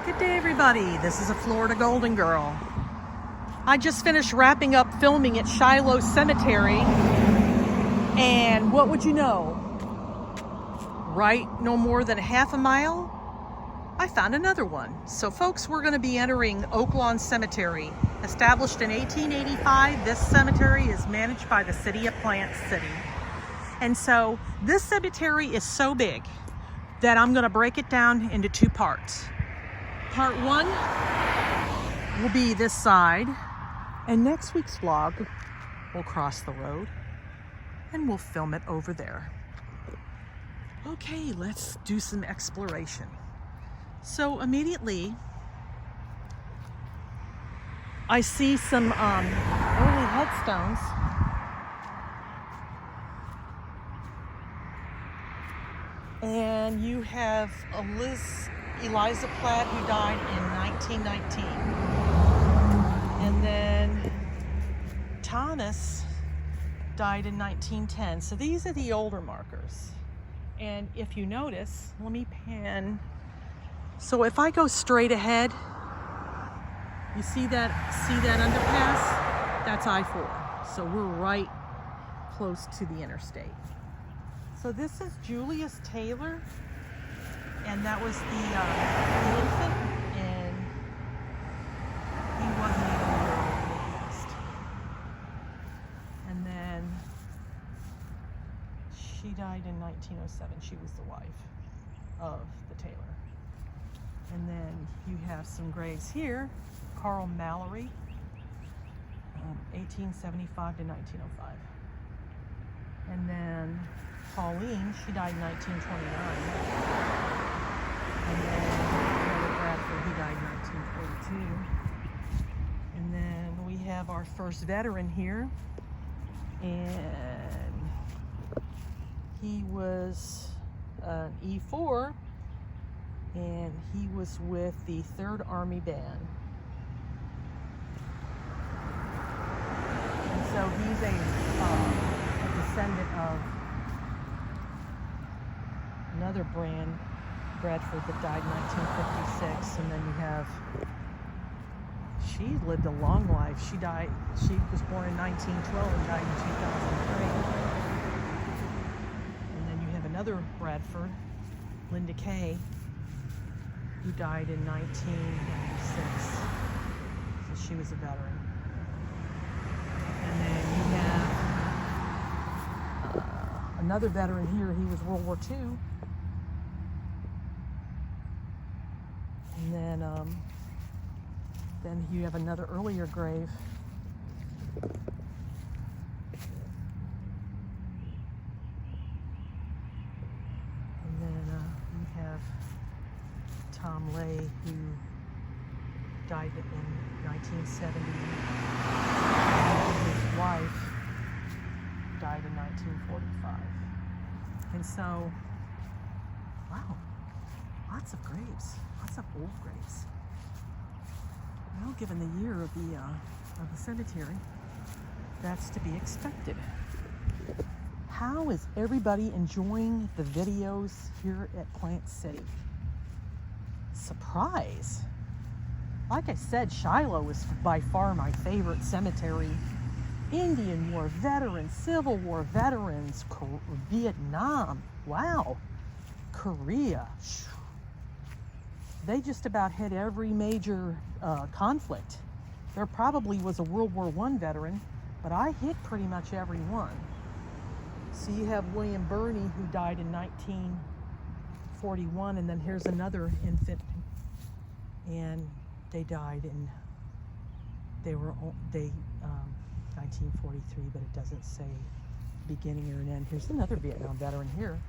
Good day, everybody. This is a Florida Golden Girl. I just finished wrapping up filming at Oaklawn Cemetery, and what would you know? Right, no more than half a mile, I found another one. So folks, we're going to be entering Oaklawn Cemetery. Established in 1885, this cemetery is managed by the city of Plant City. And so this cemetery is so big that I'm going to break it down into two parts. Part one will be this side, and next week's vlog will cross the road and we'll film it over there. Okay, let's do some exploration. So immediately I see some early headstones. And you have Eliza Platt, who died in 1919. And then Thomas died in 1910. So these are the older markers. And if you notice, let me pan. So if I go straight ahead, you see that underpass? That's I-4. So we're right close to the interstate. So this is Julius Taylor, and that was the infant, and he wasn't even a year old when he passed. And then she died in 1907. She was the wife of the Taylor. And then you have some graves here. Carl Mallory, 1875 to 1905. And then Pauline, she died in 1929. And then Bradford, he died in 1942. And then we have our first veteran here. And he was an E4, and he was with the 3rd Army Band. And so he's a descendant of another Bradford that died in 1956, and then you have, she lived a long life. She was born in 1912 and died in 2003. And then you have another Bradford, Linda Kay, who died in 1996. So she was a veteran. And then you have another veteran here. He was World War II. And then you have another earlier grave. And then you have Tom Lay, who died in 1970. And his wife died in 1945. And so, wow, lots of graves. Lots of old graves. Well, given the year of the cemetery, that's to be expected. How is everybody enjoying the videos here at Plant City? Surprise! Like I said, Shiloh is by far my favorite cemetery. Indian War veterans, Civil War veterans, Vietnam, wow, Korea. They just about hit every major conflict. There probably was a World War I veteran, but I hit pretty much every one. So you have William Birney, who died in 1941, and then here's another infant, and they died in 1943, but it doesn't say beginning or an end. Here's another Vietnam veteran here,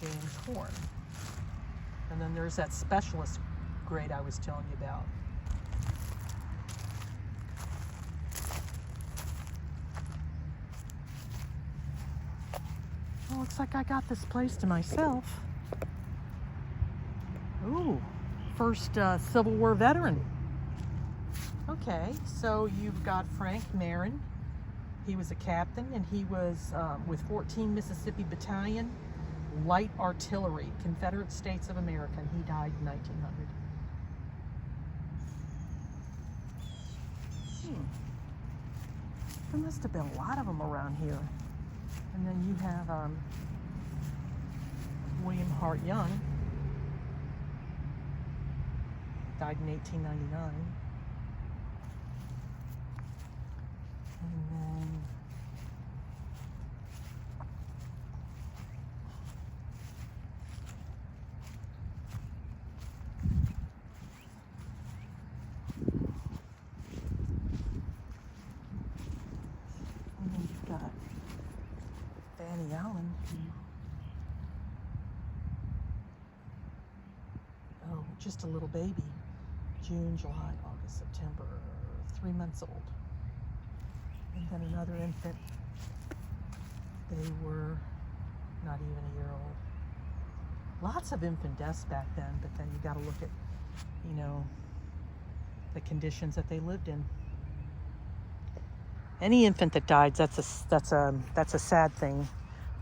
James Horn. And then there's that specialist grade I was telling you about. Well, looks like I got this place to myself. Ooh, first Civil War veteran. Okay, so you've got Frank Marin. He was a captain, and he was with 14 Mississippi Battalion, Light Artillery, Confederate States of America, and he died in 1900. There must have been a lot of them around here. And then you have William Hart Young, died in 1899. And then you've got Fanny Allen. Oh, just a little baby. June, July, August, September, 3 months old. And then another infant. They were not even a year old. Lots of infant deaths back then, but then you got to look at, you know, the conditions that they lived in. Any infant that dies, that's a sad thing,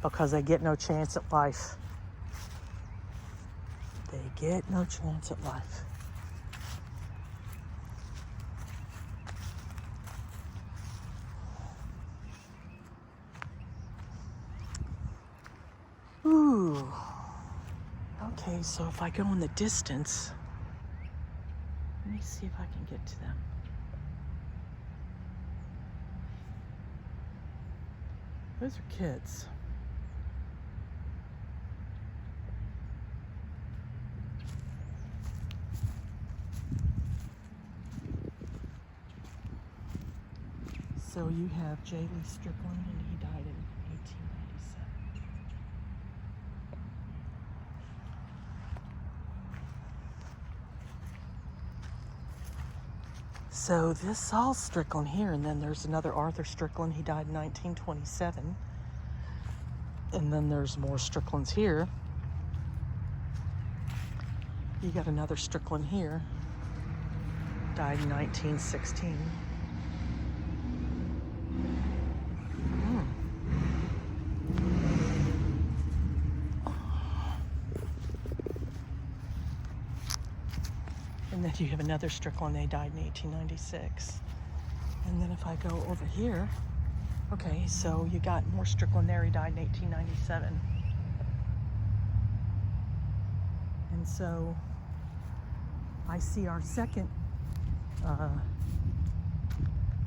because they get no chance at life. They get no chance at life. Ooh. Okay, so if I go in the distance, let me see if I can get to them. Those are kids. So you have J. Lee Strickland, and he died in 1897. So this Saul Strickland here, and then there's another Arthur Strickland. He died in 1927. And then there's more Stricklands here. You got another Strickland here. Died in 1916. And then you have another Strickland. They died in 1896. And then if I go over here, okay, so you got more Strickland there. He died in 1897. And so I see our second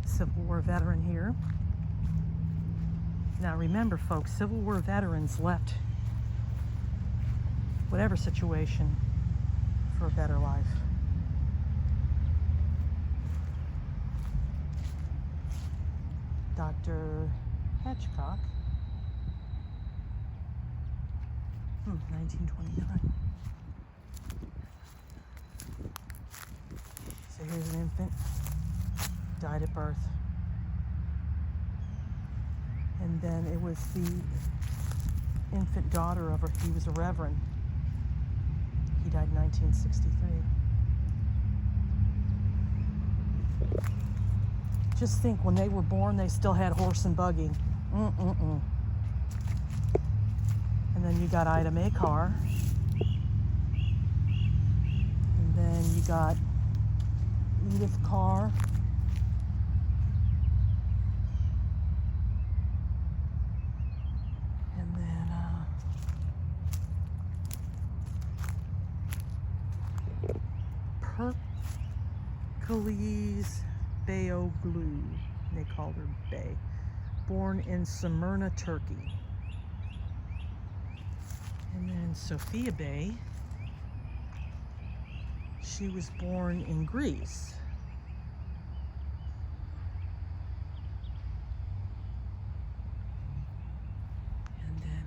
Civil War veteran here. Now remember, folks, Civil War veterans left whatever situation for a better life. Dr. Hitchcock, 1929. So here's an infant, died at birth. And then it was the infant daughter of he was a reverend. He died in 1963. Just think, when they were born, they still had horse and buggy. And then you got Ida Mae Carr. And then you got Edith Carr. And then Pericles Beyoğlu, they called her Bey, born in Smyrna, Turkey. And then Sophia Bey, she was born in Greece. And then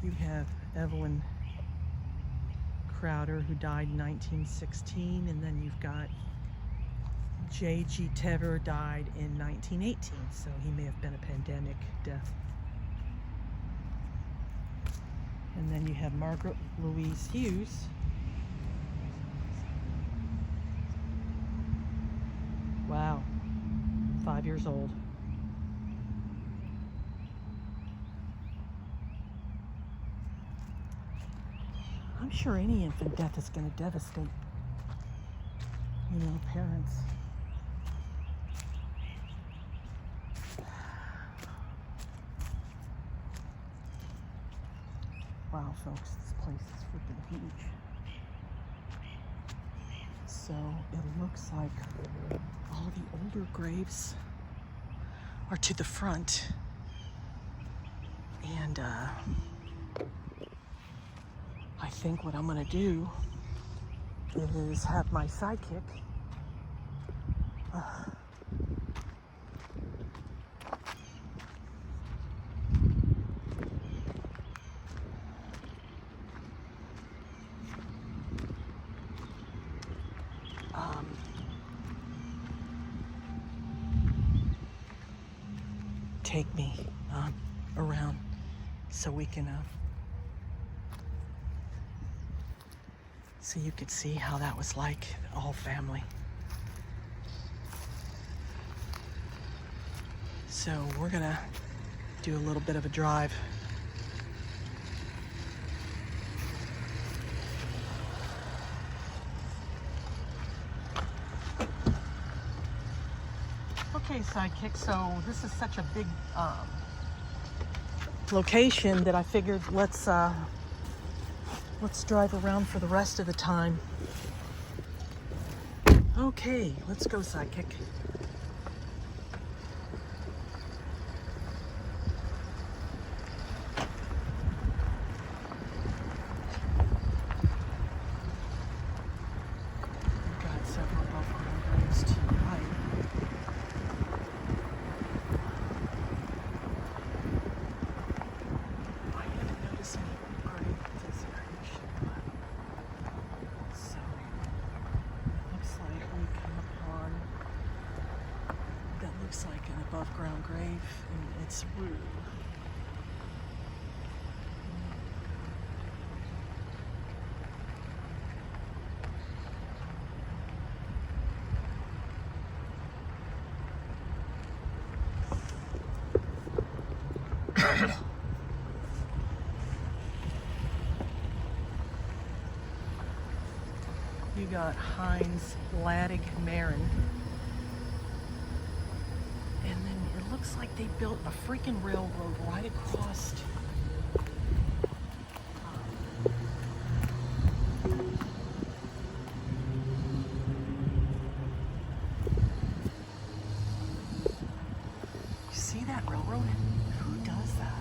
you have Evelyn Crowder, who died in 1916, and then you've got J.G. Tever, died in 1918, so he may have been a pandemic death. And then you have Margaret Louise Hughes. Wow, 5 years old. I'm sure any infant death is going to devastate, parents. Wow, folks, this place is freaking huge. So it looks like all the older graves are to the front. And I think what I'm gonna do is have my sidekick take me around so we can so you could see how that was like, all family. So we're gonna do a little bit of a drive. Okay, sidekick, so this is such a big location that I figured let's drive around for the rest of the time. Okay, let's go, sidekick. We've got several above-ground graves to the right. I haven't noticed any grave designation, so looks like we come upon that looks like an above-ground grave, and it's rude. You got Heinz Ladig Marin. And then it looks like they built a freaking railroad right across. You see that railroad? Who does that?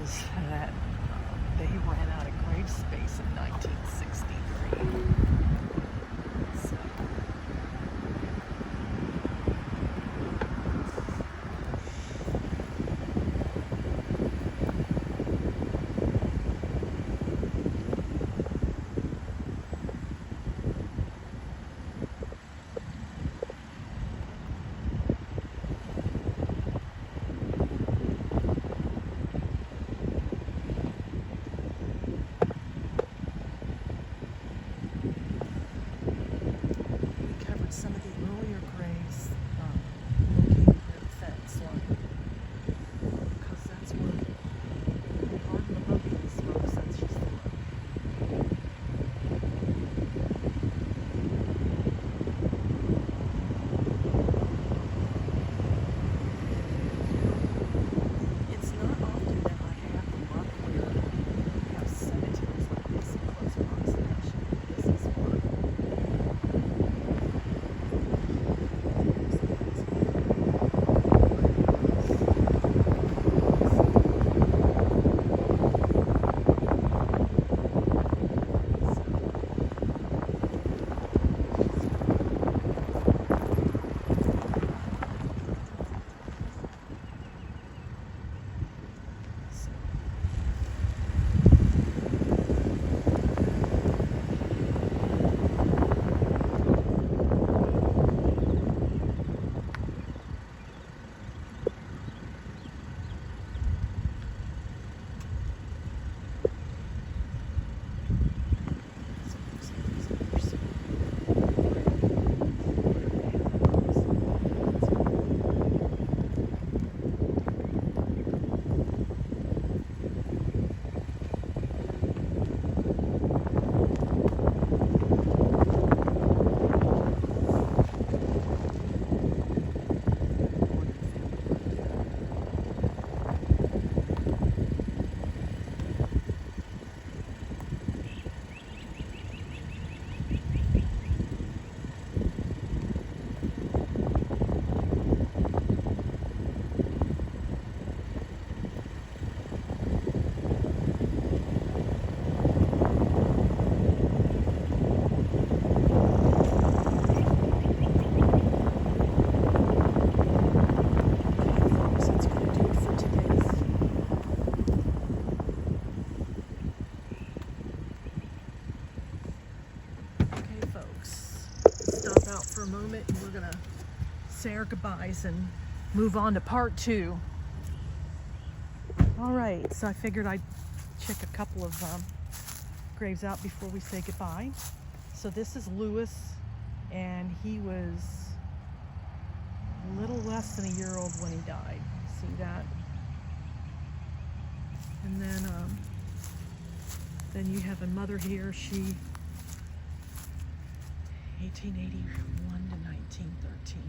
Was that they ran out of grave space in 1963. So. gonna say our goodbyes and move on to part 2. All right, so I figured I'd check a couple of graves out before we say goodbye. So this is Lewis, and he was a little less than a year old when he died. See that? And then you have a mother here. She 1881 to 1913.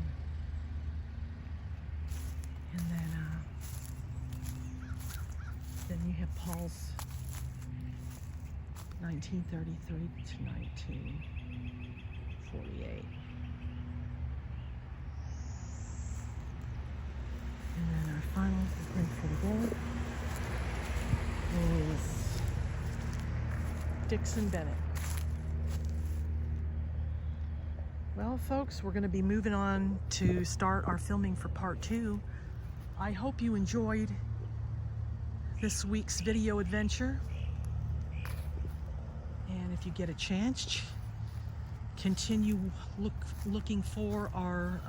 And then you have Paul's 1933 to 1948. And then our final grave for the day is Dixon Bennett. Well, folks, we're going to be moving on to start our filming for part 2. I hope you enjoyed this week's video adventure. And if you get a chance, continue looking for our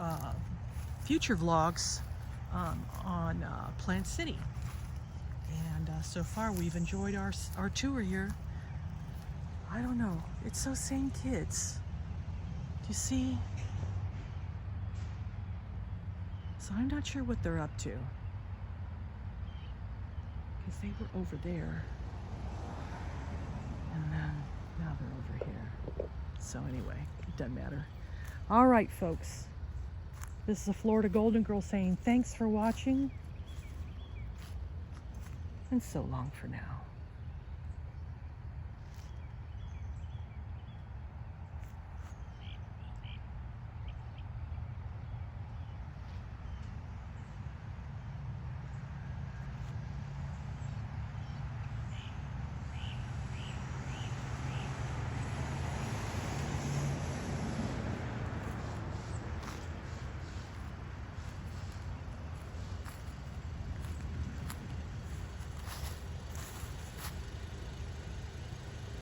future vlogs on Plant City. And so far we've enjoyed our tour here. I don't know, it's those same kids. Do you see? So I'm not sure what they're up to, because they were over there and then now they're over here. So anyway, it doesn't matter. All right, folks, this is a Florida Golden Girl saying thanks for watching and so long for now.